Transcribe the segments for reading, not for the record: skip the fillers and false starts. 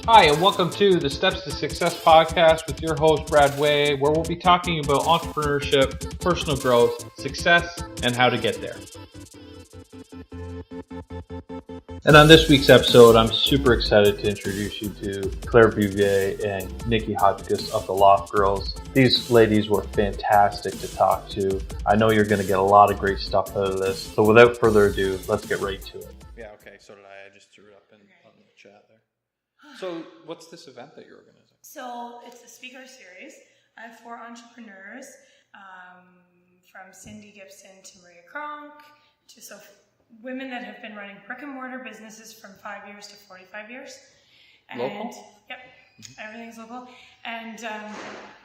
Hi, and welcome to the Steps to Success podcast with your host, Brad Way, where we'll be talking about entrepreneurship, personal growth, success, and how to get there. And on this week's episode, I'm super excited to introduce you to Claire Bouvier and Niki Hodgkiss of the Loft Girls. These ladies were fantastic to talk to. I know you're going to get a lot of great stuff out of this. So without further ado, let's get right to it. Yeah, okay, so did I. I just threw it up on the chat there. So what's this event that you're organizing? So it's a speaker series for entrepreneurs, from Cindy Gibson to Maria Kronk to women that have been running brick and mortar businesses from 5 years to 45 years. And, local? Yep, everything's local. And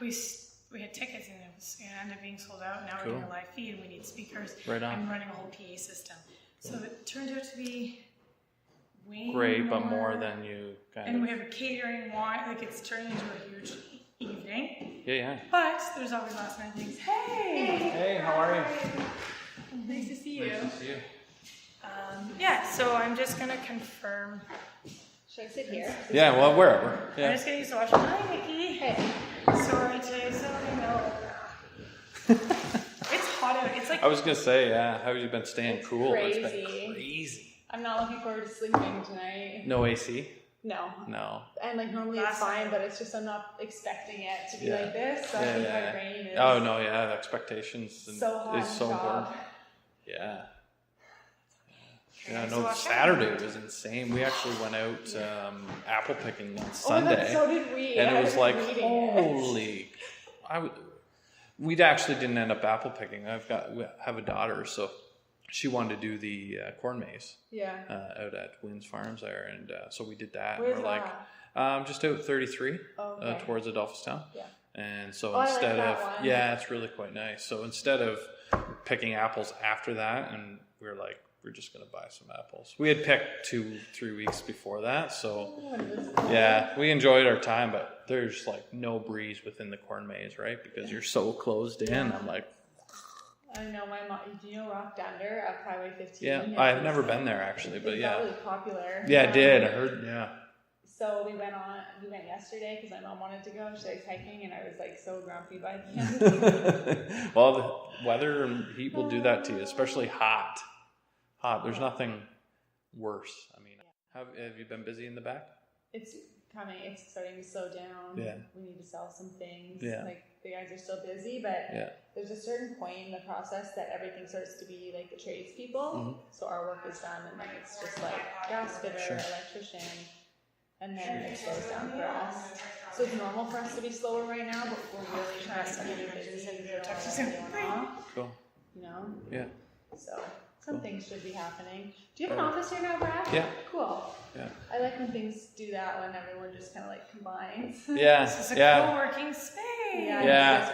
we had tickets and it ended up being sold out. Now we're doing a live feed and we need speakers. Right on. And running a whole PA system. So it turned out to be way great, more, but more than you and we have a catering wine, like it's turning into a huge evening. Yeah. But there's always last minute things. Hey, how are you? Nice to see you. Nice to see you. So I'm just gonna confirm. Should I sit here? Yeah, well, wherever. Yeah. I'm just gonna use the washroom. Hi, Niki. Hey. Sorry, today's it's hot out. It's like I was gonna say, yeah. How have you been staying cool? Crazy. It's been crazy. I'm not looking forward to sleeping tonight. No AC? No. And normally it's fine, but it's just I'm not expecting it to be like this. So I think my brain is the expectations so hot is so important. Yeah. Yeah, no, so Saturday was insane. We actually went out apple picking on Sunday. So did we. And it was like, holy... We actually didn't end up apple picking. We have a daughter, so she wanted to do the corn maze out at Wynn's Farms there. And so we did that. Where's and we're that? like, just out 33 towards Adolphustown. Yeah. And so instead of... Yeah, it's really quite nice. So instead of picking apples after that, and we were like, we're just going to buy some apples. We had picked 2-3 weeks before that, so we enjoyed our time, but there's like no breeze within the corn maze, right? Because you're so closed in. I'm like... I know my mom, do you know Rock Dunder up Highway 15? Yeah, I've never been there actually, but it's really popular. Yeah, I did. I heard, So we went yesterday because my mom wanted to go. She likes hiking, and I was like so grumpy by the end of the Well, the weather and heat will do that to you, especially hot. There's nothing worse. I mean, have you been busy in the back? It's coming. It's starting to slow down. Yeah. We need to sell some things. Yeah. Like the guys are still busy, but there's a certain point in the process that everything starts to be like the tradespeople. Mm-hmm. So our work is done, and then it's just like gas fitter, electrician, and then it slows down for us. So it's normal for us to be slower right now, but we're really trying to keep it busy and get going on. Cool. You know? Yeah. So some things should be happening. Do you have an office here now, Brad? Yeah. Cool. Yeah. I like when things do that, when everyone just kind of like combines. Yeah. This is a co-working space.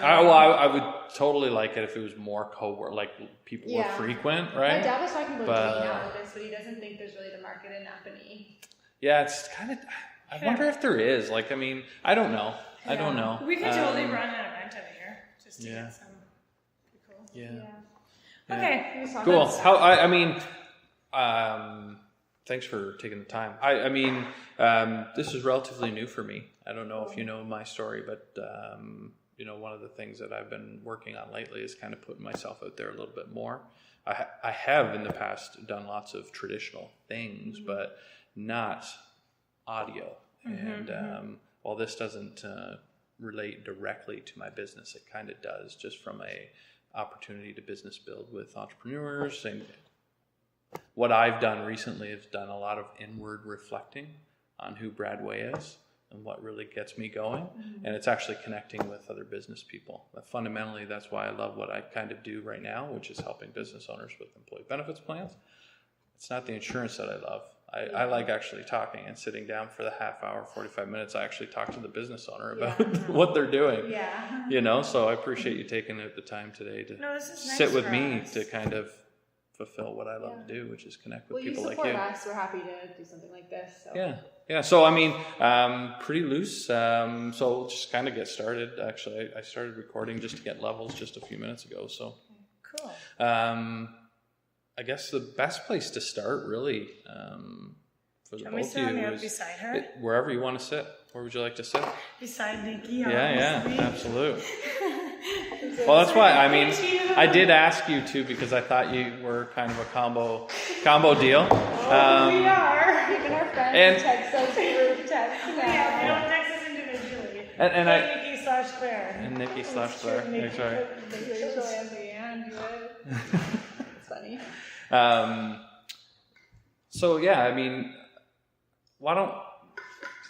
I would totally like it if it was more co-work, like people were frequent, right? My dad was talking about doing out with this, but he doesn't think there's really the market in Napanee. Yeah, it's kind of... I wonder if there is. Like, I mean, I don't know. Yeah. I don't know. We could totally run an event over here just to get some. Pretty cool. Yeah. Okay. Cool. Thanks for taking the time. I mean, this is relatively new for me. I don't know if you know my story, but one of the things that I've been working on lately is kind of putting myself out there a little bit more. I have in the past done lots of traditional things, but not audio. And while this doesn't relate directly to my business, it kind of does, just from a opportunity to business build with entrepreneurs. And what I've done recently is done a lot of inward reflecting on who Brad Way is and what really gets me going. And it's actually connecting with other business people. But fundamentally, that's why I love what I kind of do right now, which is helping business owners with employee benefits plans. It's not the insurance that I love. I like actually talking and sitting down for the half hour, 45 minutes. I actually talk to the business owner about what they're doing. Yeah. So I appreciate you taking the time today to sit with me to kind of fulfill what I love to do, which is connect with people like you. Well, you support us. We're happy to do something like this. So. Yeah. So, I mean, pretty loose. So we'll just kind of get started. Actually, I started recording just to get levels just a few minutes ago. So, cool. I guess the best place to start, really, for the both of you, is beside her? Wherever you want to sit. Where would you like to sit? Beside Niki. Yeah, absolutely. Well, that's why. I mean, I did ask you to because I thought you were kind of a combo deal. We are. Even our friends text us group text. Yeah, we don't text us individually. And Niki/Claire. And Niki/Claire. That's right. Rachel and Leanne do it. It's funny. So yeah, I mean, why don't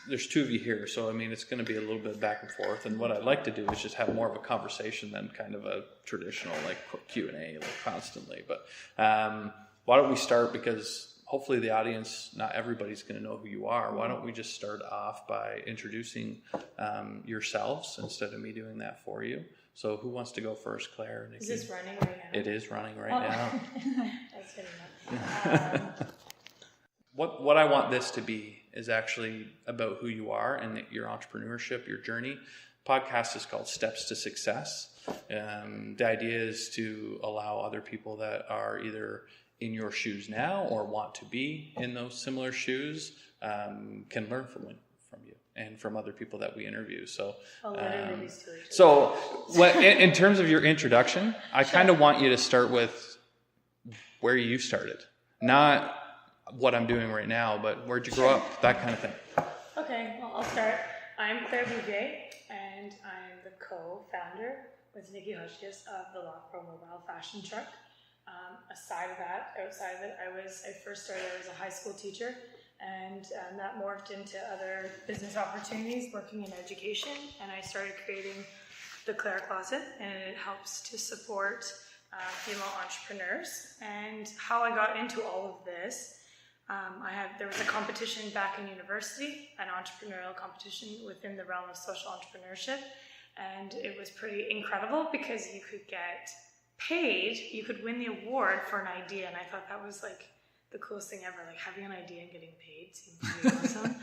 there's two of you here, so I mean it's going to be a little bit back and forth. And what I'd like to do is just have more of a conversation than kind of a traditional like Q&A like constantly. But why don't we start, because hopefully the audience, not everybody's going to know who you are. Why don't we just start off by introducing yourselves instead of me doing that for you? So who wants to go first, Claire? Niki? Is this running right now? It is running right now. That's good enough. What I want this to be is actually about who you are and your entrepreneurship, your journey. Podcast is called Steps to Success. The idea is to allow other people that are either in your shoes now or want to be in those similar shoes can learn from you and from other people that we interview. So, in terms of your introduction, I kind of want you to start with where you started, not what I'm doing right now, but where'd you grow up, that kind of thing. Okay, well, I'll start. I'm Claire Bouvier, and I'm the co-founder with Niki Hodgkiss of the Loft Girls mobile fashion truck. Outside of it, I first started as a high school teacher, and that morphed into other business opportunities, working in education, and I started creating the Claire Closet, and it helps to support female entrepreneurs. And how I got into all of this, there was a competition back in university, an entrepreneurial competition within the realm of social entrepreneurship, and it was pretty incredible because you could get paid, you could win the award for an idea, and I thought that was like the coolest thing ever, like having an idea and getting paid seemed pretty awesome.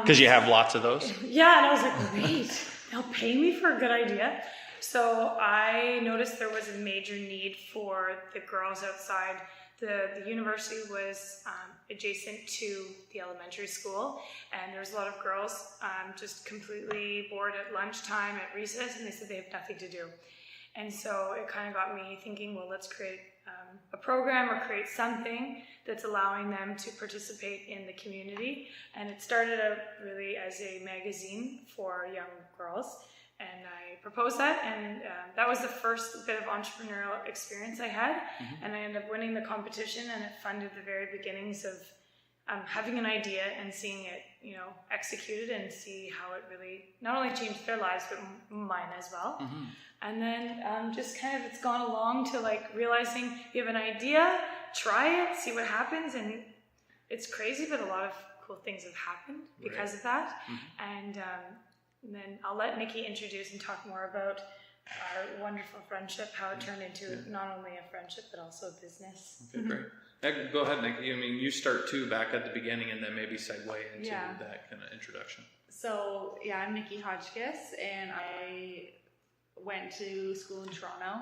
Because you have lots of those? Yeah, and I was like, wait, they'll pay me for a good idea? So I noticed there was a major need for the girls outside. The university was adjacent to the elementary school, and there was a lot of girls just completely bored at lunchtime, at recess, and they said they have nothing to do. And so it kind of got me thinking, well, let's create a program or create something that's allowing them to participate in the community. And it started out really as a magazine for young girls. And I proposed that, and that was the first bit of entrepreneurial experience I had. Mm-hmm. And I ended up winning the competition, and it funded the very beginnings of having an idea and seeing it, executed, and see how it really not only changed their lives, but mine as well. Mm-hmm. And then just kind of it's gone along to like realizing you have an idea, try it, see what happens, and it's crazy, but a lot of cool things have happened because of that. Mm-hmm. And then I'll let Niki introduce and talk more about our wonderful friendship, how it turned into not only a friendship, but also a business. Okay, great. Go ahead, Niki. I mean, you start too back at the beginning and then maybe segue into that kind of introduction. So, I'm Niki Hodgkiss, and I went to school in Toronto,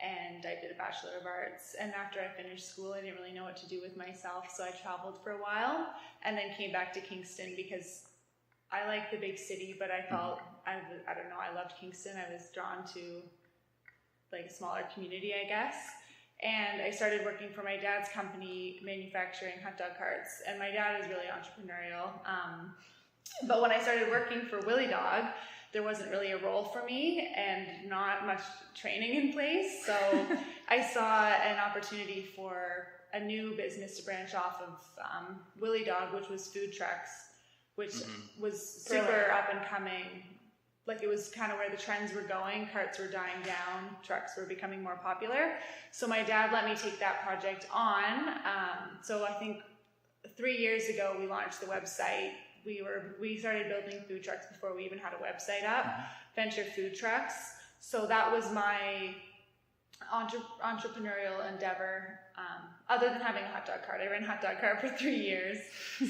and I did a Bachelor of Arts. And after I finished school, I didn't really know what to do with myself, so I traveled for a while, and then came back to Kingston because I like the big city, but I felt, I don't know, I loved Kingston. I was drawn to like a smaller community, I guess. And I started working for my dad's company, manufacturing hot dog carts. And my dad is really entrepreneurial. But when I started working for Willie Dog, there wasn't really a role for me and not much training in place. So I saw an opportunity for a new business to branch off of Willie Dog, which was food trucks, which was super up and coming. Like it was kind of where the trends were going. Carts were dying down, trucks were becoming more popular. So my dad let me take that project on. So I think 3 years ago we launched the website. We started building food trucks before we even had a website up, Venture Food Trucks. So that was my entrepreneurial endeavor. Other than having a hot dog cart, I ran a hot dog cart for 3 years.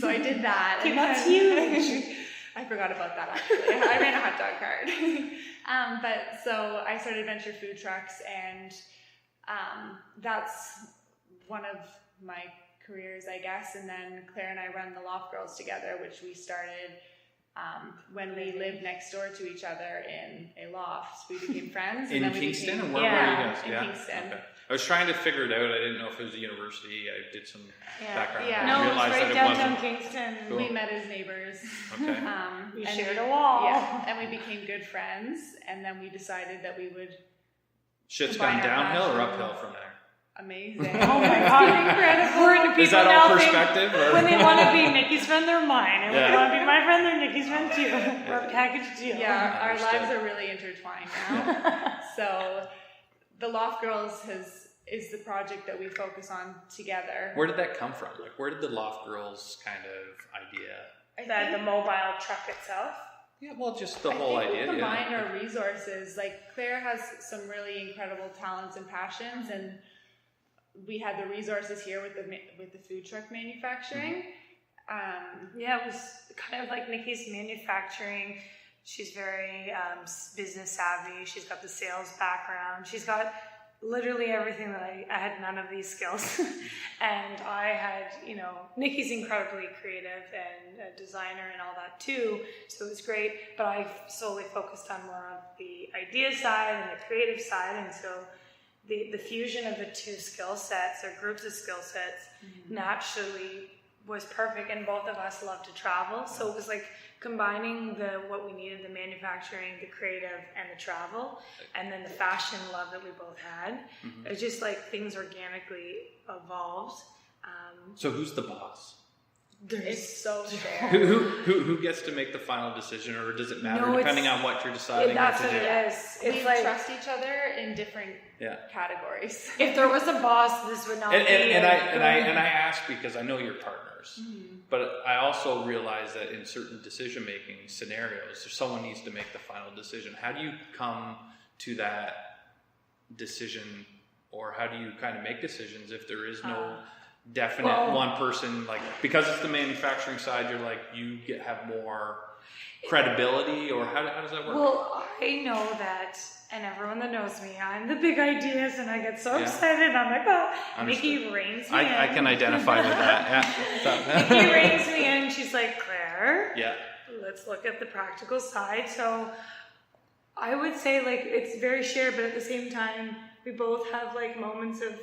So I did that. That's huge. I forgot about that actually. I ran a hot dog cart. But so I started Venture Food Trucks, and that's one of my careers, I guess. And then Claire and I run the Loft Girls together, which we started when we lived next door to each other in a loft. We became friends. In and then Kingston? We Or where were you guys? in Kingston. Okay. I was trying to figure it out. I didn't know if it was a university. I did some background. Yeah. No, I it was realized right that it downtown wasn't. Kingston. Cool. We met as neighbours. Okay. We and shared a wall. Yeah, and we became good friends. And then we decided that we would. Shit's combine gone our downhill or passion. uphill from there? Amazing. Oh my god, incredible. Is that all perspective? Or? When they want to be Nikki's friend, they're mine. And when Yeah. they want to be my friend, they're Nikki's friend too. We're a package deal. Yeah, our Understood. lives are really intertwined now. So the Loft Girls is the project that we focus on together. Where did that come from? Like, where did the Loft Girls kind of idea? The mobile truck itself. Yeah, well, just the I whole think idea. we combined our resources. Like Claire has some really incredible talents and passions, and we had the resources here with the food truck manufacturing. Yeah, it was kind of like Nikki's manufacturing. She's very business savvy. She's got the sales background. She's got literally everything that I had none of these skills. And I had, Nikki's incredibly creative and a designer and all that too. So it was great. But I solely focused on more of the idea side and the creative side. And so the fusion of the two skill sets or groups of skill sets naturally was perfect, and both of us love to travel, so it was like combining what we needed, the manufacturing, the creative, and the travel, and then the fashion love that we both had. It was just like things organically evolved. So who's the boss? It's so fair. Who gets to make the final decision, or does it matter depending on what you're deciding That's to do? what it is. It's We like trust each other in different categories. if there was a boss, this would not be. And I ask because I know you're partners, but I also realize that in certain decision-making scenarios, someone needs to make the final decision. How do you come to that decision, or how do you kind of make decisions if there is no definite one person? Like, because it's the manufacturing side, you're like, have more credibility, or how does that work? Well, I know that, and everyone that knows me, I'm the big ideas, and I get so excited. I'm like, Niki reins me in. I can identify with that. Yeah. Niki reins me in. She's like, Claire, yeah, let's look at the practical side. So I would say like it's very shared, but at the same time, we both have like moments of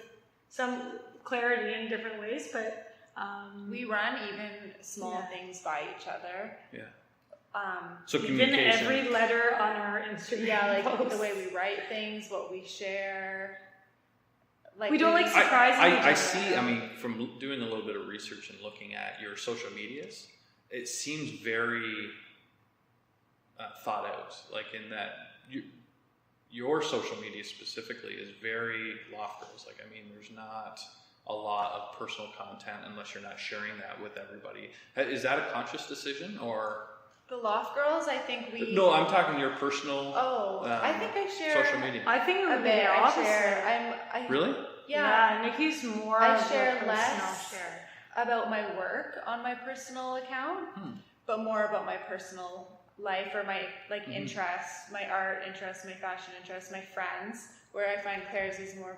some clarity in different ways. But we run even small things by each other. Yeah. So even communication. every letter on our Instagram. Yeah, like posts. the way we write things, what we share. Like we don't like surprising each other. I see. I mean, from doing a little bit of research and looking at your social medias, it seems very thought out. Like in that, your social media specifically is very Loft Girls. Like, I mean, there's not a lot of personal content unless you're not sharing that with everybody. Is that a conscious decision, or? The Loft Girls, I think we... No, I'm talking your personal I think I share... social media. I think it would be bit. the I opposite. share... Really? Yeah. Nikki's more I of share a personal less share. about my work on my personal account, but more about my personal life or my interests, my art interests, my fashion interests, my friends, where I find Claire's is more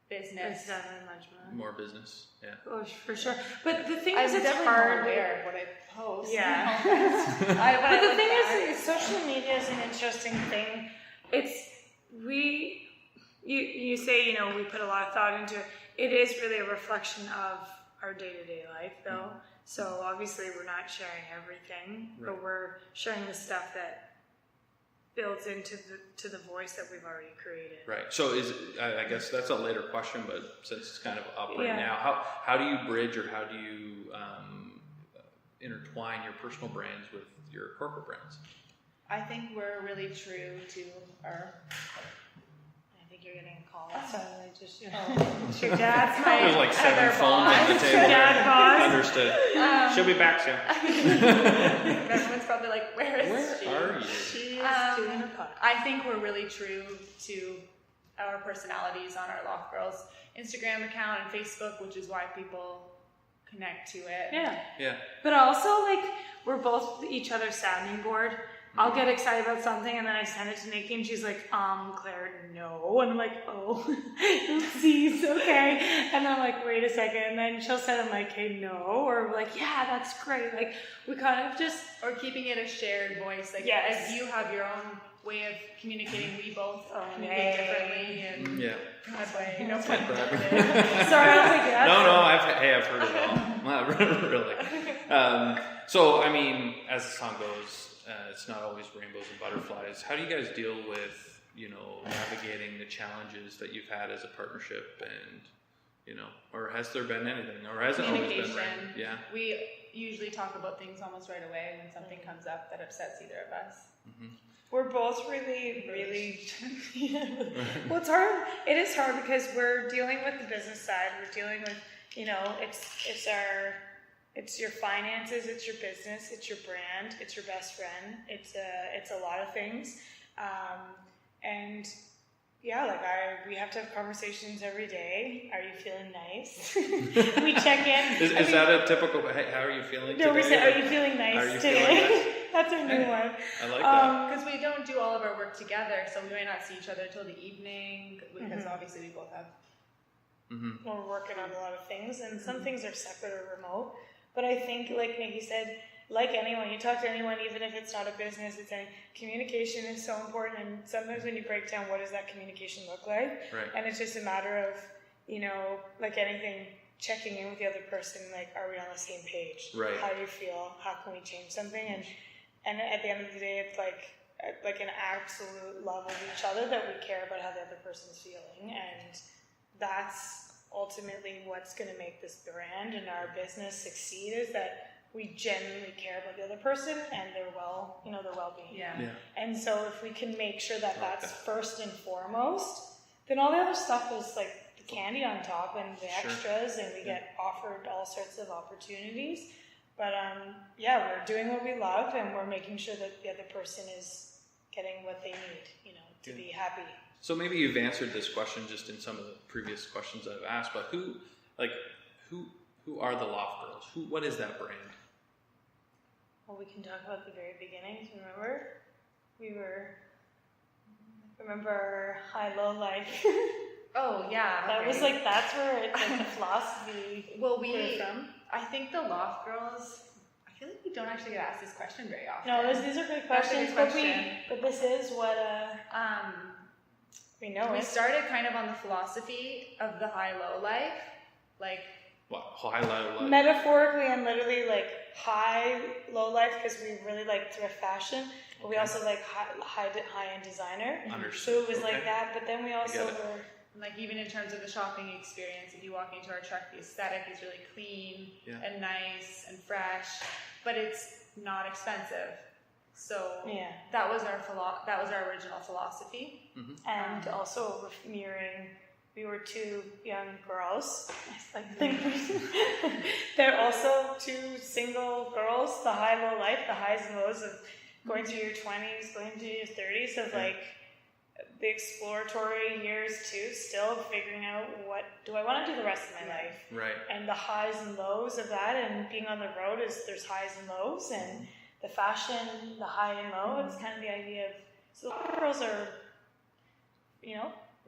business. It's definitely much more. More business, yeah. Oh, for sure. But the thing I'm is, it's definitely hard. more aware of what I post. Yeah. But the thing is, social media is an interesting thing. You say, we put a lot of thought into it. It is really a reflection of our day-to-day life, though. So obviously we're not sharing everything, but we're sharing the stuff that builds into the voice that we've already created. Right. So I guess that's a later question, but since it's kind of up right now, how do you bridge, or how do you intertwine your personal brands with your corporate brands? I think we're really true to our... I think you're getting a call. So I just, it's your dad's my There's like 7 phones on the table. Dad boss. Understood. She'll be back soon. Everyone's probably like, where she? Are you? She is doing a podcast. I think we're really true to our personalities on our Loft Girls Instagram account and Facebook, which is why people connect to it. Yeah. Yeah. But also, like, we're both each other's sounding board. I'll get excited about something and then I send it to Niki and she's like, Claire, no. And I'm like, oh, geez, okay. And I'm like, wait a second. And then she'll say, I'm like, hey, no. Or like, yeah, that's great. Like, we kind of just... Or keeping it a shared voice. Like, yes. If you have your own way of communicating, we both communicate differently. And that way, no fun. Sorry, I was like, yeah. No, I've heard it all. Not really. So, I mean, as the song goes, it's not always rainbows and butterflies. How do you guys deal with, navigating the challenges that you've had as a partnership, and, or has there been anything, or has it always been rain? Yeah. We usually talk about things almost right away when something comes up that upsets either of us. Mm-hmm. We're both really well, it's hard. It is hard because we're dealing with the business side. We're dealing with, it's your finances, it's your business, it's your brand, it's your best friend. It's a lot of things. And we have to have conversations every day. Are you feeling nice? We check in. Is that a typical, hey, how are you feeling today? No, we say, are you feeling nice today? That's a new one. I like that. Because we don't do all of our work together, so we might not see each other till the evening, because obviously we both have... We're working on a lot of things, and some things are separate or remote. But I think, like Niki said, like anyone, you talk to anyone, even if it's not a business, communication is so important. And sometimes when you break down what does that communication look like, and it's just a matter of, like anything, checking in with the other person, like, are we on the same page? Right. How do you feel? How can we change something? And at the end of the day, it's like an absolute love of each other that we care about how the other person's feeling, and that's ultimately what's going to make this brand and our business succeed, is that we genuinely care about the other person and their well-being. Yeah. And so if we can make sure that that's first and foremost, then all the other stuff is like the candy on top and the extras, and we get offered all sorts of opportunities. But we're doing what we love, and we're making sure that the other person is getting what they need, to be happy. So maybe you've answered this question just in some of the previous questions I've asked, but who are the Loft Girls? What is that brand? Well, we can talk about the very beginnings. Remember high-low life? Oh, yeah. That was that's where it's the philosophy came from. I think the Loft Girls, I feel like we don't actually get asked this question very often. No, these are good questions, but this is what we know. We started kind of on the philosophy of the high-low life, like... What? High-low life? Metaphorically and literally, high-low life, because we really like thrift fashion, but we also like high-end designer. Understood. So it was like that, but then we also were... even in terms of the shopping experience, if you walk into our truck, the aesthetic is really clean and nice and fresh, but it's not expensive. So that was our original philosophy, and also mirroring. We were two young girls. They're also two single girls. The high-low life, the highs and lows of going through your 20s, going through your 30s, of the exploratory years too. Still figuring out what do I want to do the rest of my life, right? And the highs and lows of that, and being on the road there's highs and lows, and the fashion, the high and low, it's kind of the idea of, so the girls are,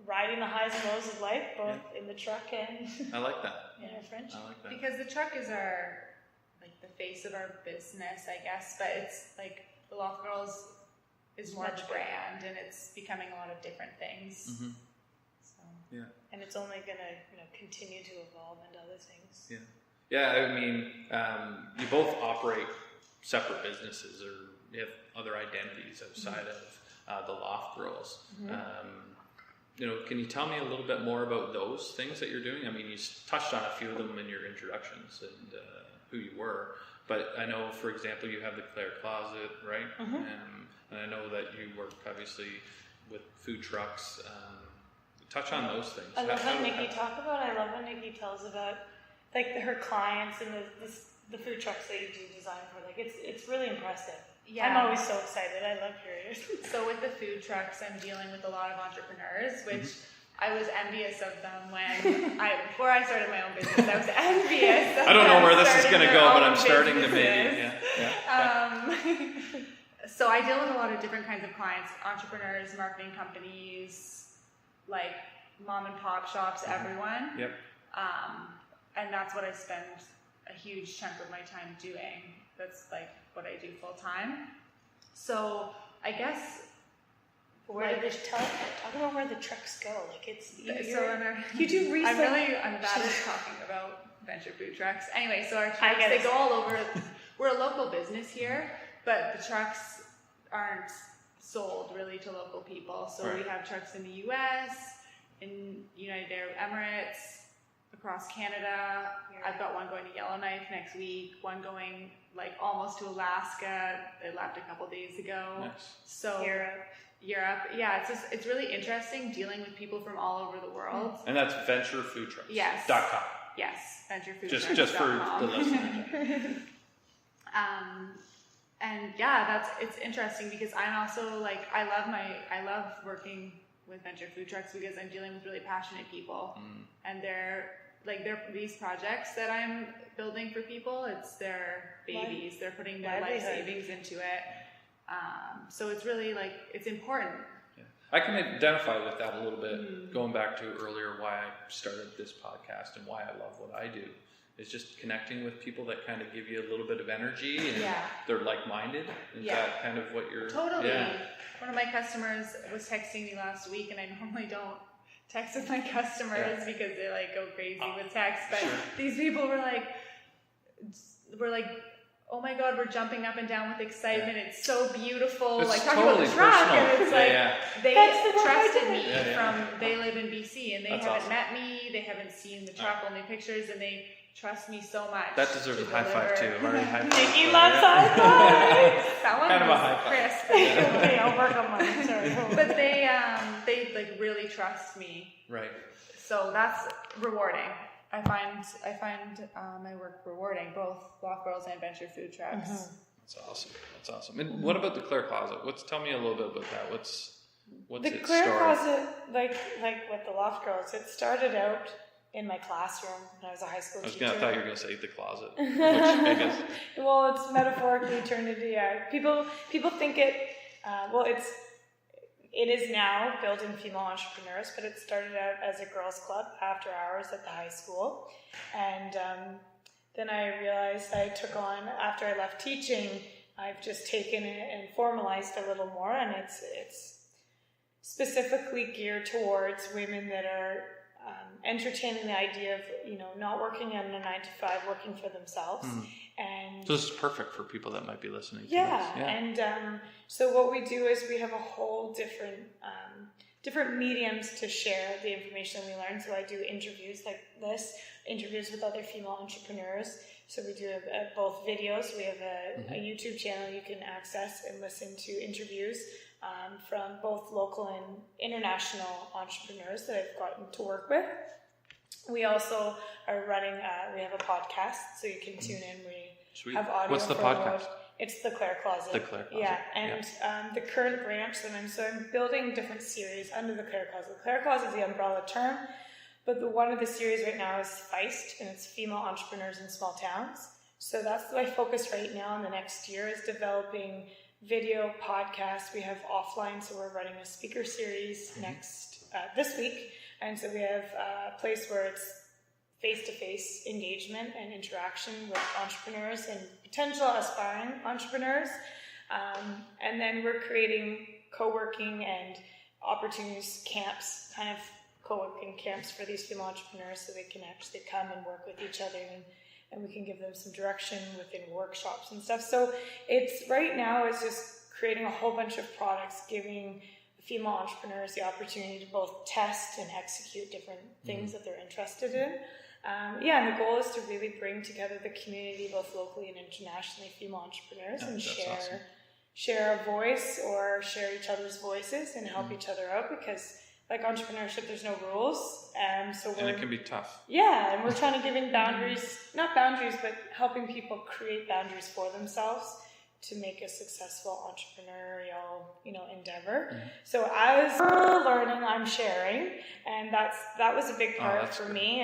riding the highs and lows of life, both in the truck and I like that. In our friendship. I like that. Because the truck is our, the face of our business, I guess, but it's the Loft Girls is more of a brand, and it's becoming a lot of different things. So. Yeah. And it's only going to, continue to evolve into other things. Yeah. Yeah, I mean, you both operate separate businesses, or you have other identities outside of the Loft Girls. Can you tell me a little bit more about those things that you're doing? I mean, you touched on a few of them in your introductions and who you were, but I know, for example, you have the Claire Closet, right? And I know that you work obviously with food trucks. Touch on those things. I love when Niki tells about her clients and the food trucks that you do design for. It's really impressive. Yeah. I'm always so excited. I love hearing it. So with the food trucks, I'm dealing with a lot of entrepreneurs, which I was envious of them before I started my own business. I was envious of I don't know where this is going to go, but I'm starting to maybe. So I deal with a lot of different kinds of clients, entrepreneurs, marketing companies, like mom and pop shops, everyone. Yep. And that's what I spend a huge chunk of my time doing. That's like what I do full time. So I guess where do they talk about where the trucks go? Like it's you do research. I'm bad at talking about venture food trucks. Anyway, so our trucks, they go all over. We're a local business here, but the trucks aren't sold really to local people. So we have trucks in the US, in United Arab Emirates, across Canada. I've got one going to Yellowknife next week, one going like almost to Alaska. They left a couple days ago. Nice. So Europe. Yeah, it's really interesting dealing with people from all over the world. And that's venturefoodtrucks.com. Yes. Yes, venturefoodtrucks.com. Just for the listeners. And yeah, it's interesting because I'm also like I love working with venture food trucks because I'm dealing with really passionate people, and they're these projects that I'm building for people. It's their babies. They're putting their life savings into it. So it's really it's important. Yeah. I can identify with that a little bit. Going back to earlier, why I started this podcast and why I love what I do. It's just connecting with people that kind of give you a little bit of energy and they're like-minded. Is that kind of what you're... Totally. Yeah. One of my customers was texting me last week, and I normally don't text with my customers because they go crazy with text, but these people were like, oh my God, we're jumping up and down with excitement. It's so beautiful. It's talking totally about the truck, personal. and it's they trusted me they live in BC, and they That's haven't awesome. met me. They haven't seen the truck, only pictures, and they trust me so much. That deserves a high five too. I've already high five. Niki loves high fives. That one kind of a was high five. crisp. Okay, I'll work on mine. Sorry. But they really trust me. Right. So that's rewarding. I find my work rewarding, both Loft Girls and venture food trucks. That's awesome. And what about the Claire Closet? Tell me a little bit about that. What's the its Claire story? Closet, like with the Loft Girls, it started out in my classroom when I was a high school teacher. I thought you were going to say the closet, which I guess. Well, it's metaphorically turned into people think it. It is now building female entrepreneurs, but it started out as a girls' club after hours at the high school, and then I realized I took on after I left teaching. I've just taken it and formalized a little more, and it's specifically geared towards women that are entertaining the idea of not working in a 9-to-5, working for themselves. And so this is perfect for people that might be listening to this. And so what we do is we have a whole different mediums to share the information we learn. So I do interviews like this, interviews with other female entrepreneurs. So we do both videos. We have a YouTube channel you can access and listen to interviews from both local and international entrepreneurs that I've gotten to work with. We also are running, we have a podcast, so you can tune in. We have audio. What's the podcast? It's the Claire Closet. The Claire Closet. Yeah, and the current branch that I'm building different series under the Claire Closet. The Claire Closet is the umbrella term, but one of the series right now is Feist, and it's female entrepreneurs in small towns. So that's my focus right now in the next year is developing video, podcast. We have offline, so we're running a speaker series this week. And so we have a place where it's face-to-face engagement and interaction with entrepreneurs and potential aspiring entrepreneurs. And then we're creating co-working and opportunities camps, kind of co-working camps for these female entrepreneurs so they can actually come and work with each other and we can give them some direction within workshops and stuff. So it's right now is just creating a whole bunch of products, giving female entrepreneurs the opportunity to both test and execute different things that they're interested in. And the goal is to really bring together the community, both locally and internationally, female entrepreneurs, and share a voice or share each other's voices and help each other out because like entrepreneurship, there's no rules. And it can be tough. Yeah, and we're trying to give in not boundaries, but helping people create boundaries for themselves to make a successful entrepreneurial, endeavor. So as we're learning, I'm sharing, and that was a big part for me.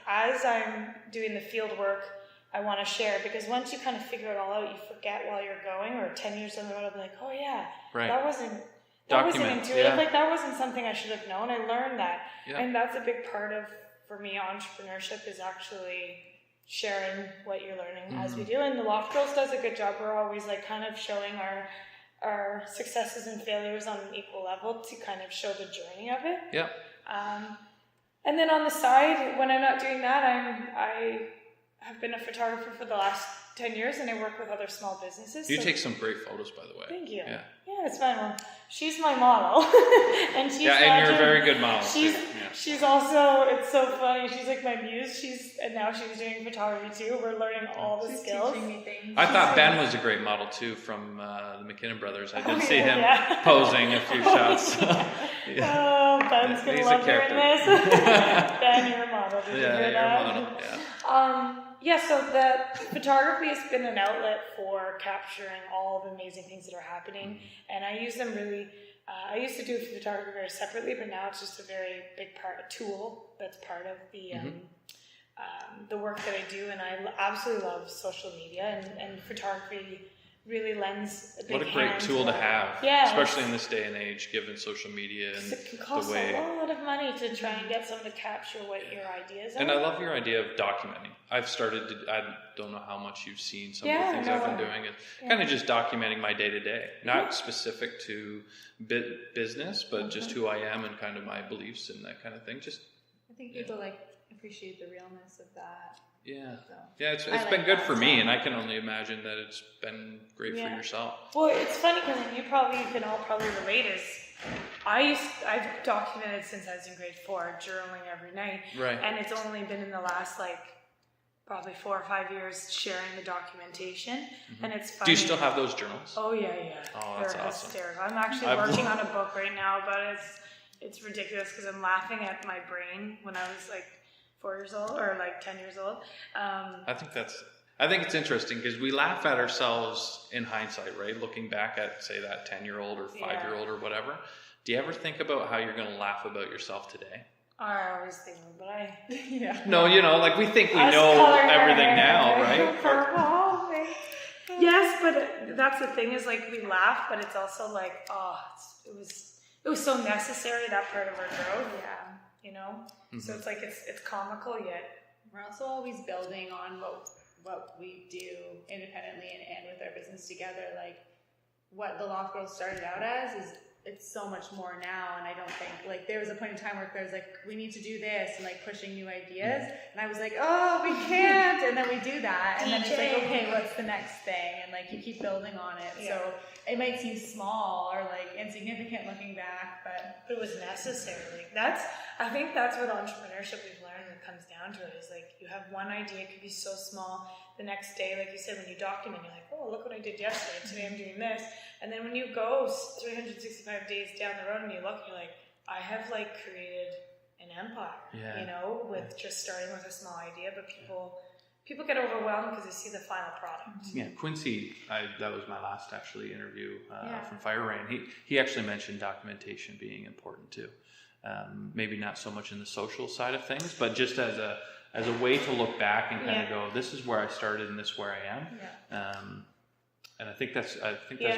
As I'm doing the field work I want to share, because once you kind of figure it all out, you forget while you're going, or 10 years down the road, I'll be like, oh yeah, that wasn't intuitive. Like that wasn't something I should have known. I learned that. Yeah. And that's a big part of, for me, entrepreneurship is actually sharing what you're learning as we do. And the Loft Girls does a good job. We're always like kind of showing our successes and failures on an equal level to kind of show the journey of it. Yeah. And then on the side, when I'm not doing that, I have been a photographer for the last 10 years, and I work with other small businesses. You take some great photos, by the way. Thank you. Yeah, it's fun. Well, she's my model. And she's and you're a very good model. She's also, it's so funny, she's like my muse. And now she's doing photography too. We're learning all the skills. Teaching me things. I thought Ben was a great model too, from the McKinnon brothers. I did see him posing a few shots. Oh, Ben's going to love hearing this. Ben, you're a model. Did you hear that? You're a model. So the photography has been an outlet for capturing all the amazing things that are happening, and I use them really. I used to do photography very separately, but now it's just a very big tool that's part of the work that I do, and I absolutely love social media, and photography really lends a big hand. What a great tool to have, especially in this day and age, given social media and it can cost a lot of money to try and get someone to capture what your ideas are. And I love your idea of documenting. I've started to, I don't know how much you've seen some of the things I've been doing. It's kind of just documenting my day-to-day, not specific to business, but just who I am and kind of my beliefs and that kind of thing. I think people appreciate the realness of that. Yeah, it's been good for me, and I can only imagine that it's been great for yourself. Well, it's funny because you can all probably relate. Is I've documented since I was in grade 4, journaling every night, right? And it's only been in the last probably 4 or 5 years sharing the documentation, and it's funny. Do you still have those journals? Oh yeah. Oh, that's They're awesome. hysterical. I'm actually working on a book right now, but it's ridiculous because I'm laughing at my brain when I was 4 years old or 10 years old. I think it's interesting because we laugh at ourselves in hindsight, right? Looking back at, say, that 10-year-old or 5-year-old or whatever. Do you ever think about how you're going to laugh about yourself today? I always think, but No, we think we know everything now, right? Yes, but that's the thing is we laugh, but it's also it was so necessary, that part of our growth. So it's comical, yet we're also always building on what we do independently and with our business together. What the Loft Girls started out as it's so much more now, and I don't think there was a point in time where there was we need to do this and pushing new ideas, and I was oh, we can't, and then we do that, and then it's okay, what's the next thing, and you keep building on it. So it might seem small or insignificant looking back, but it was necessary. I think that's what entrepreneurship we've learned that comes down to it is you have one idea, it could be so small. The next day, like you said, when you document, you're oh, look what I did yesterday. Today I'm doing this. And then when you go 365 days down the road and you look, you're I have created an empire, with just starting with a small idea. But people get overwhelmed because they see the final product. Yeah, Quincy, that was my last interview from Fire Rain. He actually mentioned documentation being important too. Maybe not so much in the social side of things, but just as a way to look back and kind of go, this is where I started and this is where I am. Yeah. And I think that's a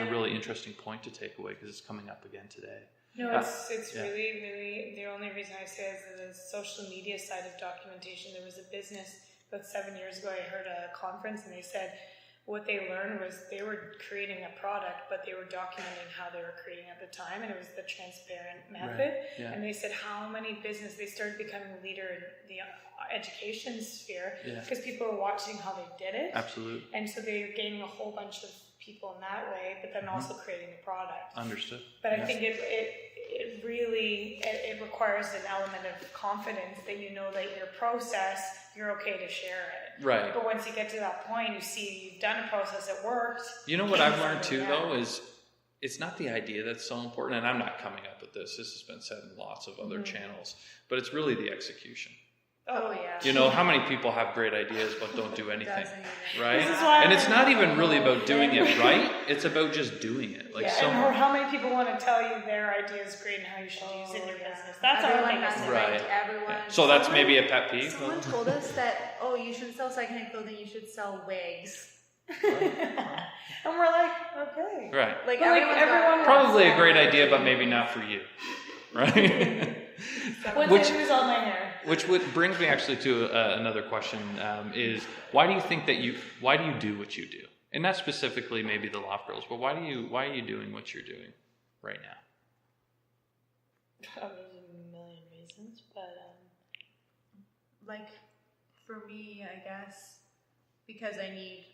really interesting point to take away because it's coming up again today. No, it's really, really, the only reason I say is the social media side of documentation. There was a business about 7 years ago, I heard a conference and they said what they learned was they were creating a product, but they were documenting how they were creating at the time, and it was the transparent method. Right. Yeah. And they said how many they started becoming a leader in the education sphere because people were watching how they did it. Absolutely. And so they were gaining a whole bunch of people in that way, but then also creating the product. Understood. But I think it really requires an element of confidence that you know that your process, you're okay to share it. Right. But once you get to that point, you see you've done a process that worked. You know what I've learned too, though, is it's not the idea that's so important, and I'm not coming up with this. This has been said in lots of other channels, but it's really the execution. Oh yeah. You know, how many people have great ideas but don't do anything, right? This is why And it's not even really about doing it right. It's about just doing it. Like or how many people want to tell you their idea is great and how you should use it in your business. That's everyone our has biggest to right. write to everyone. Yeah. So that's maybe a pet peeve. Someone told us that, you shouldn't sell secondhand clothing, you should sell wigs. And we're like, okay. Right. Like, everyone Probably a great idea, but maybe not for you. Right? Which lose all my hair. Which brings me actually to another question, is why do you think that why do you do what you do? And not specifically maybe the Loft Girls, but why are you doing what you're doing right now? There's a million reasons, but like for me, I guess, because I need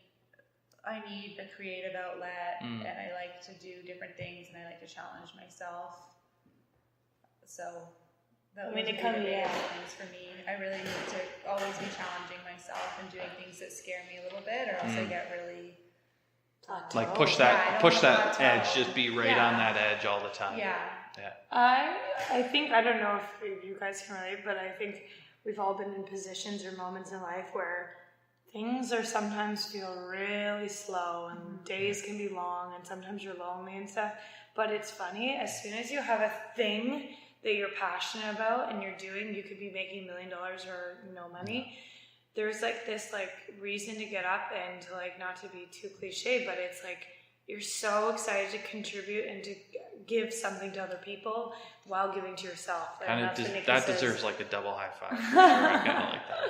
a creative outlet, and I like to do different things, and I like to challenge myself. So it comes things for me. I really need to always be challenging myself and doing things that scare me a little bit, or else I get really like push that edge, just be right on that edge all the time. Yeah. I think, I don't know if you guys can relate, but I think we've all been in positions or moments in life where things are sometimes feel really slow and days can be long and sometimes you're lonely and stuff. But it's funny, as soon as you have a thing that you're passionate about and you're doing, you could be making $1 million or no money. There's like this reason to get up and to not to be too cliche, but it's like you're so excited to contribute and to give something to other people while giving to yourself. That deserves like a double high five. I kind of like that.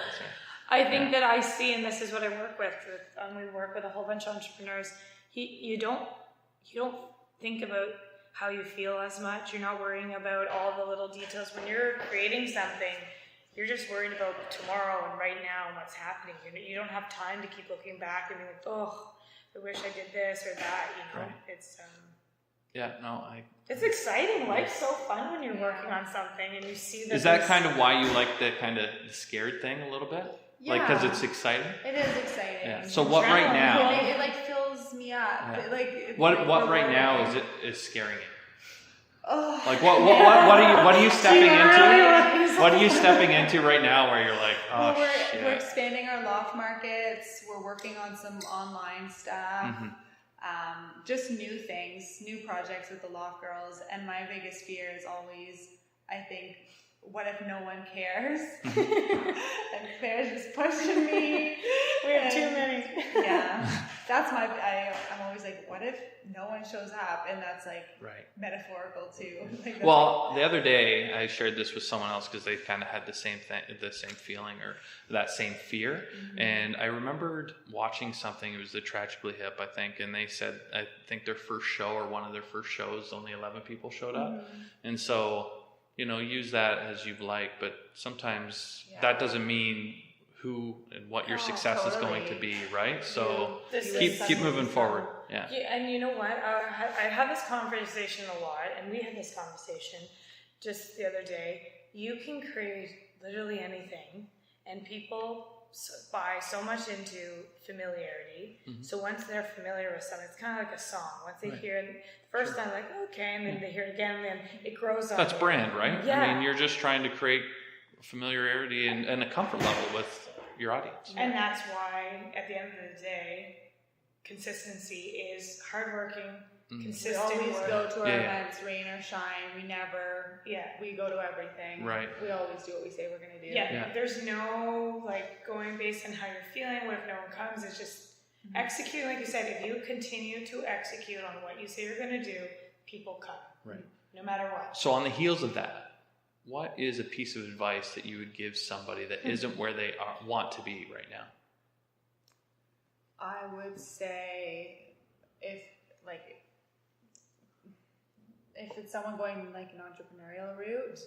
I think that I see, and this is what I work with. We work with a whole bunch of entrepreneurs. You don't think about how you feel as much. You're not worrying about all the little details. When you're creating something, you're just worried about tomorrow and right now and what's happening. You don't have time to keep looking back and being like, oh, I wish I did this or that. Right. It's it's exciting. Life's so fun when you're working on something and you see that. Is that kind of why you like the kind of scared thing a little bit? Yeah. Because it's exciting? It is exciting. Yeah. So what right now? It fills me up. Yeah. What right now is scaring you? Oh. Like what are you stepping into? What are you stepping into right now where you're like, shit. We're expanding our loft markets. We're working on some online stuff. Just new things, new projects with the Loft Girls. And my biggest fear is always, I think, what if no one cares? And Claire's just pushing me. We have too many. Yeah. That's I'm always like, what if no one shows up? And that's metaphorical too. The other day I shared this with someone else because they kind of had the same feeling or that same fear. And I remembered watching something. It was the Tragically Hip, I think, and they said I think their first show or one of their first shows, only 11 people showed up, and so. Use that as you like, but sometimes that doesn't mean who and what your success is going to be, right? So keep moving forward. Yeah. And you know what? I have this conversation a lot, and we had this conversation just the other day. You can create literally anything, and people buy so much into familiarity. So once they're familiar with something, it's kind of like a song. Once they hear it the first time, like, okay, and then they hear it again, and then it grows on. That's brand, right? Yeah. I mean, you're just trying to create familiarity and a comfort level with your audience. And that's why, at the end of the day, consistency is hardworking, consistent. We always go to our events, rain or shine. We never, we go to everything. Right. We always do what we say we're going to do. Yeah. There's no, going based on how you're feeling. What if no one comes? It's just execute. Like you said, if you continue to execute on what you say you're going to do, people come. Right. No matter what. So on the heels of that, what is a piece of advice that you would give somebody that isn't where they want to be right now? I would say if it's someone going an entrepreneurial route,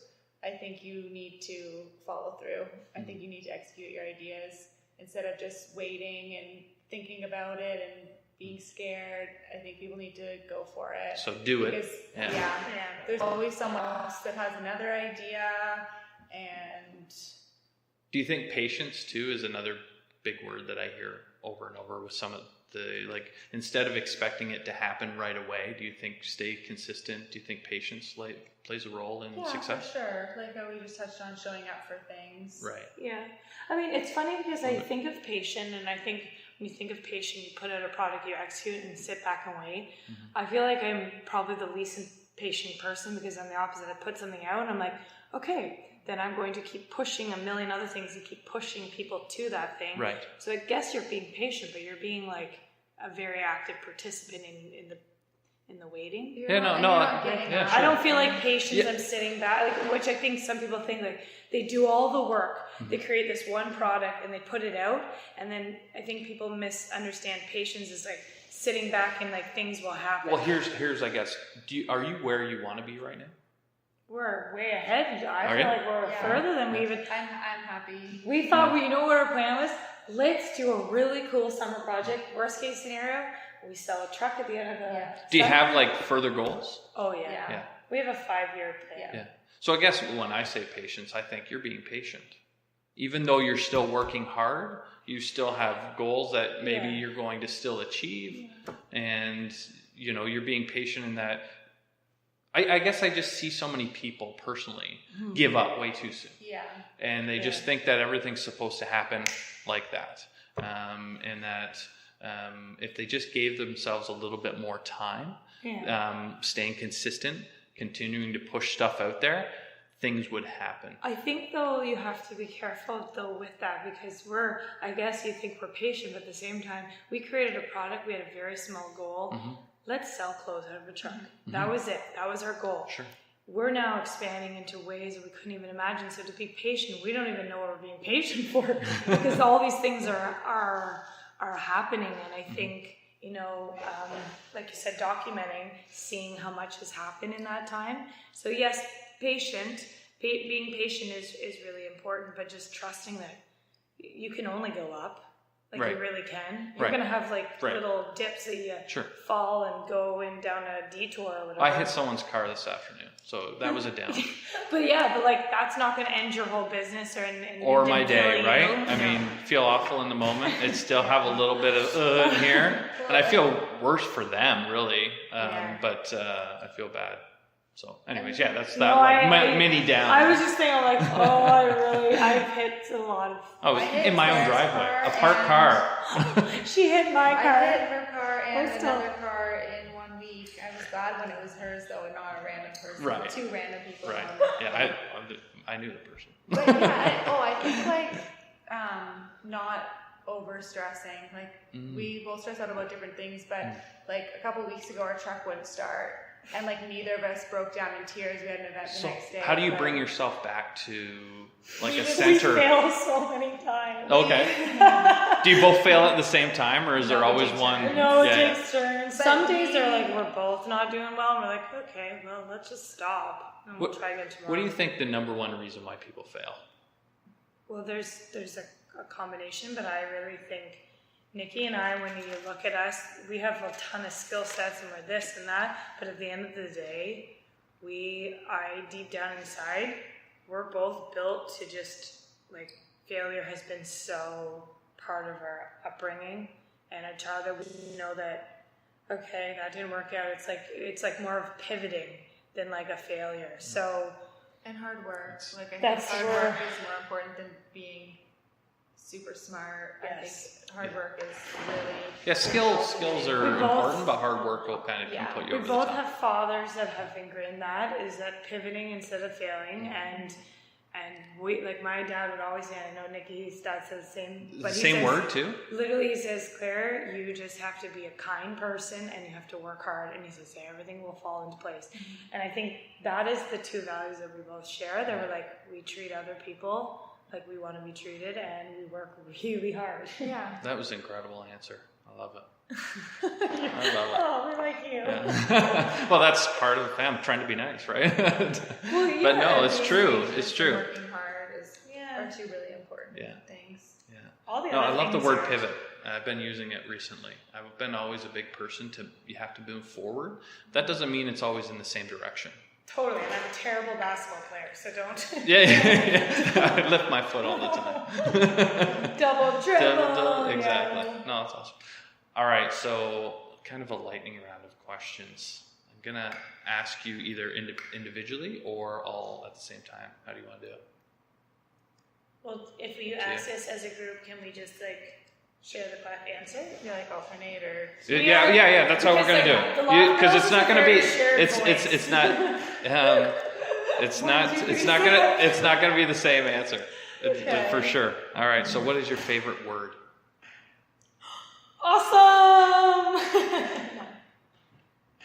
I think you need to follow through. I think you need to execute your ideas instead of just waiting and thinking about it and being scared. I think people need to go for it. So do it. Because, there's always someone else that has another idea. And do you think patience too is another big word that I hear over and over with some of the, like, instead of expecting it to happen right away, do you think stay consistent? Do you think patience plays a role in success? For sure. Like how we just touched on, showing up for things. Right. Yeah. I mean, it's funny because I think of patient, and I think when you think of patient, you put out a product, you execute and sit back and wait. I feel like I'm probably the least patient person because I'm the opposite. I put something out and I'm like, okay, then I'm going to keep pushing a million other things and keep pushing people to that thing. Right. So I guess you're being patient, but you're being like a very active participant in the waiting. I don't feel like patience. I'm sitting back, like, which I think some people think, like, they do all the work, they create this one product and they put it out, and then I think people misunderstand patience is like sitting back and like things will happen. Well, here's I guess, are you where you want to be right now? We're way ahead. I feel like we're further than we even. I'm happy. We thought you know what our plan was? Let's do a really cool summer project. Worst case scenario, we sell a truck at the end of the. Do you have like further goals? Oh yeah. We have a 5-year plan. Yeah. So I guess when I say patience, I think you're being patient. Even though you're still working hard, you still have goals that maybe you're going to still achieve, and you know you're being patient in that. I guess I just see so many people personally give up way too soon. Yeah. And they just think that everything's supposed to happen like that. And that if they just gave themselves a little bit more time, staying consistent, continuing to push stuff out there, things would happen. I think though you have to be careful though with that, because I guess you think we're patient, but at the same time, we created a product, we had a very small goal. Let's sell clothes out of a truck. That was it. That was our goal. Sure. We're now expanding into ways that we couldn't even imagine. So to be patient, we don't even know what we're being patient for because all these things are happening. And I think, you know, like you said, documenting, seeing how much has happened in that time. So yes, being patient is really important, but just trusting that you can only go up. Like you really can. You're going to have like little dips that you fall and go in down a detour or whatever. I hit someone's car this afternoon, so that was a down. but like that's not going to end your whole business or my day, right? I mean, feel awful in the moment. It still have a little bit of in here, and I feel worse for them really. But I feel bad. So, anyways, that's that mini down. I was just thinking, like, I've hit a lot of. In my own driveway, a parked car. She hit my car. I hit her car and another car in 1 week. I was glad when it was hers, though, and not a random person. Right. 2 random people. Right. Yeah, I knew the person. But I think like not over stressing. Like we both stress out about different things, but like a couple weeks ago, our truck wouldn't start. And like neither of us broke down in tears. We had an event the next day. How do you bring yourself back to like a center? We fail so many times. Okay. Do you both fail at the same time, or is there always one? No, it takes turns. Some days they're like we're both not doing well, and we're like, okay, well, let's just stop and we'll try again tomorrow. What do you think the number one reason why people fail? Well, there's a combination, but I really think Niki and I, when you look at us, we have a ton of skill sets and we're this and that, but at the end of the day, deep down inside, we're both built to just, like, failure has been so part of our upbringing, and a child that we know that, okay, that didn't work out, it's like more of pivoting than like a failure, so. And hard work, like I think hard work is more important than being super smart. I think hard work is really skills are important, but hard work will kind of put you over the top. We both have fathers that have ingrained that is that pivoting instead of failing, and we, like, my dad would always say, I know Niki's dad says the same, but he says, word too. Literally, he says, Claire, you just have to be a kind person and you have to work hard, and he says everything will fall into place. And I think that is the 2 values that we both share. That we're like, we treat other people like we want to be treated, and we work really hard. Yeah. That was an incredible answer. I love it. I love it. Oh, we like you. Yeah. Well, that's part of the family, trying to be nice, right? But no, it's true. It's true. Working hard are 2 really important things. Yeah. All the other I love the word pivot. I've been using it recently. I've been always a big person you have to move forward. That doesn't mean it's always in the same direction. Totally, and I'm a terrible basketball player, so don't. Yeah. I lift my foot all the time. Double dribble. Exactly. Yeah. No, that's awesome. All right, so kind of a lightning round of questions. I'm gonna ask you either individually or all at the same time. How do you want to do it? Well, if we ask this as a group, can we just like share the answer? You like alternate or? Yeah. That's how we're gonna do it. Because it's not gonna be. It's not. It's not gonna be the same answer. For sure. All right. So, what is your favorite word? Awesome.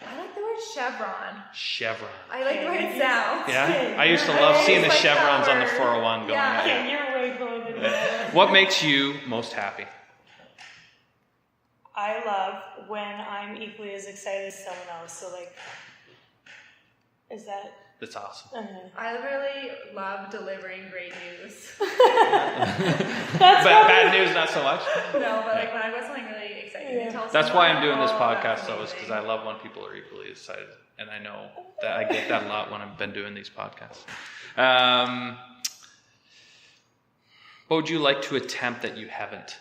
I like the word chevron. Chevron. I like the way it sounds. Yeah. I used to love seeing the chevrons on the 401 going. Yeah, you're way cooler than me. What makes you most happy? I love when I'm equally as excited as someone else. So like, is that? That's awesome. I really love delivering great news. Bad news, not so much. No, but like when I got something really exciting, that's why I'm doing this podcast, though, is because I love when people are equally excited, and I know that I get that a lot when I've been doing these podcasts. What would you like to attempt that you haven't?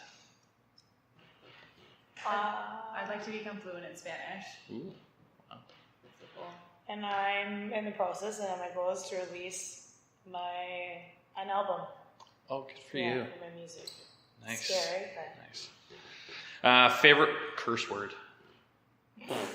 I'd like to become fluent in Spanish. Ooh. And I'm in the process, and my goal is to release an album. Oh, good for you. For my music. Nice. Scary, but Nice. Favorite curse word?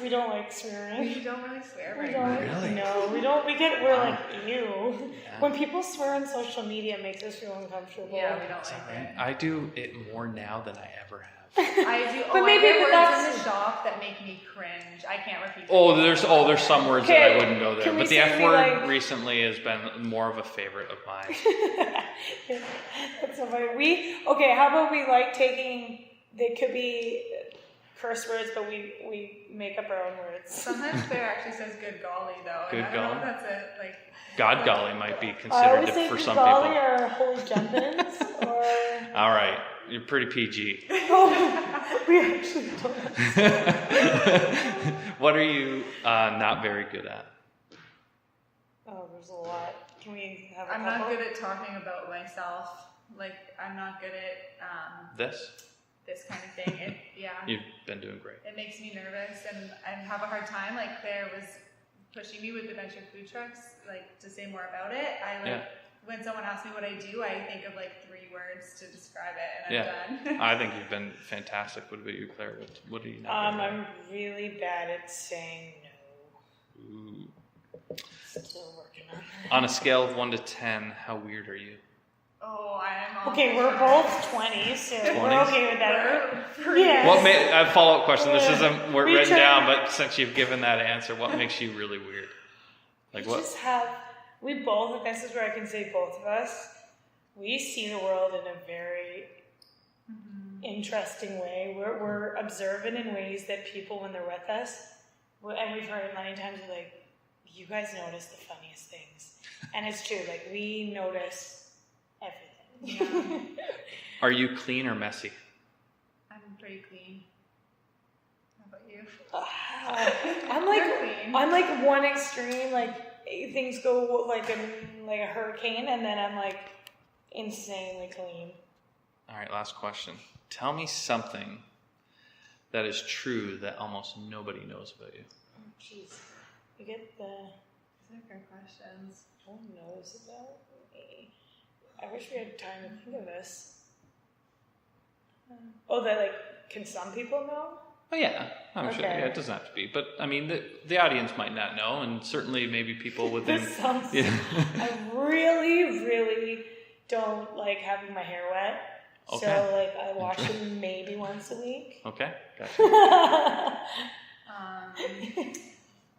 we don't like swearing. We don't really swear We right don't. now. Really? No, we don't. We're like, ew. Yeah. When people swear on social media, it makes us feel uncomfortable. Yeah, we don't like it. I do it more now than I ever have. I do. But maybe I hear words that's- in the shop that make me cringe. I can't repeat. There's some words that I wouldn't go there, Can we but the say F we word like- recently has been more of a favorite of mine. That's so funny. How about we like taking? They could be curse words, but we make up our own words. Sometimes Claire actually says "good golly" though. Good and I don't golly? know if that's it. Like God golly might be I considered always say for some golly people. or holy jumpins or. All right, you're pretty PG. Oh, we actually don't. What are you not very good at? Oh, there's a lot. Can we have a I'm couple? not good at talking about myself. Like I'm not good at This? this kind of thing. You've been doing great. It makes me nervous and I have a hard time. Like Claire was pushing me with a bunch of food trucks, like to say more about it. When someone asks me what I do, I think of like 3 words to describe it, and I'm done. I think you've been fantastic. What about you, Claire? What do you know? I'm really bad at saying no. Ooh. Still working on it. On a scale of 1 to 10, how weird are you? Oh, I am. Okay, we're both 20, so we're okay with that. Yeah. What follow-up question? This isn't written try- down, but since you've given that answer, what makes you really weird? Like what? We both, this is where I can say both of us, we see the world in a very interesting way. We're observant in ways that people, when they're with us, and we've heard it many times, we're like, you guys notice the funniest things. And it's true, like we notice everything. Yeah. Are you clean or messy? I'm pretty clean. How about you? I'm like one extreme, like things go like a hurricane, and then I'm like insanely clean. All right, last question. Tell me something that is true that almost nobody knows about you. Oh, jeez. You get the... These are good questions. No one knows about me. I wish we had time to think of this. That like, can some people know? Oh yeah, I'm sure. Okay. Yeah, it doesn't have to be, but I mean, the audience might not know, and certainly maybe people within. This sounds... Yeah. I really, really don't like having my hair wet. Okay. So like, I wash it maybe once a week. Okay, gotcha.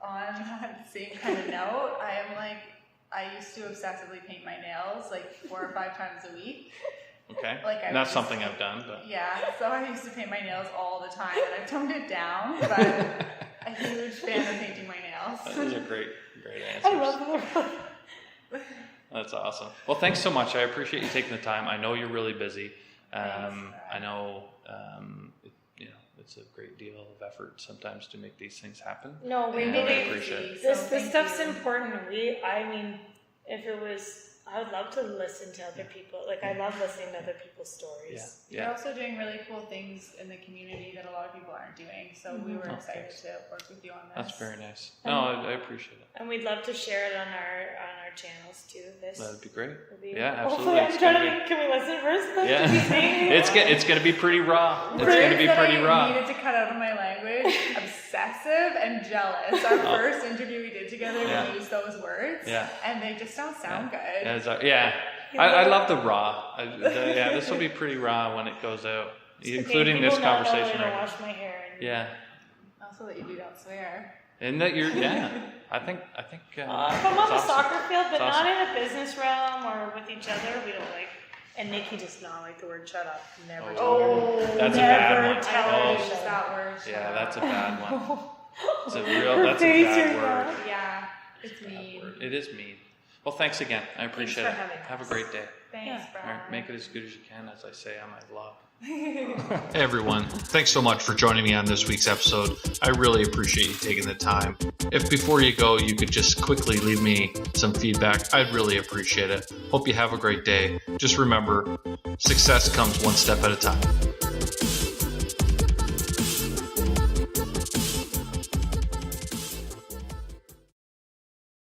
On that same kind of note, I used to obsessively paint my nails like 4 or 5 times a week. Okay. Like not something I've done, but yeah. So I used to paint my nails all the time, and I've toned it down. But I'm a huge fan of painting my nails. those are great answers. I love them. That's awesome. Well, thanks so much. I appreciate you taking the time. I know you're really busy. I know, it's a great deal of effort sometimes to make these things happen. No, we and really I appreciate it. this stuff's important. I mean, if it was, I would love to listen to other people. Like, I love listening to other people's stories. You're also doing really cool things in the community that a lot of people aren't doing. So we were excited to work with you on this. That's very nice. No, I appreciate it. And we'd love to share it on our channels too. That'd be great. Yeah, absolutely. Can we listen first? Yeah. It's gonna be pretty raw. It's gonna be pretty raw. I needed to cut out of my language. Obsessive and jealous. Our first interview we did together, we used those words. Yeah. And they just don't sound good. I love the raw. This will be pretty raw when it goes out, including this conversation. I wash my hair. Also that you don't swear. And that you're, I think. If I'm on the soccer field, but not in a business realm or with each other, we don't like. And Niki does not like the word "shut up." Never. That's a bad one. That word. Yeah, that's a bad one. It's a real. That's a bad word. Yeah, it's mean. It is mean. Well, thanks again. I appreciate it. Have a great day. Thanks, Brad. All right, make it as good as you can, as I say on my vlog. Hey everyone, thanks so much for joining me on this week's episode. I really appreciate you taking the time. If before you go you could just quickly leave me some feedback, I'd really appreciate it. Hope you have a great day. Just remember, success comes one step at a time.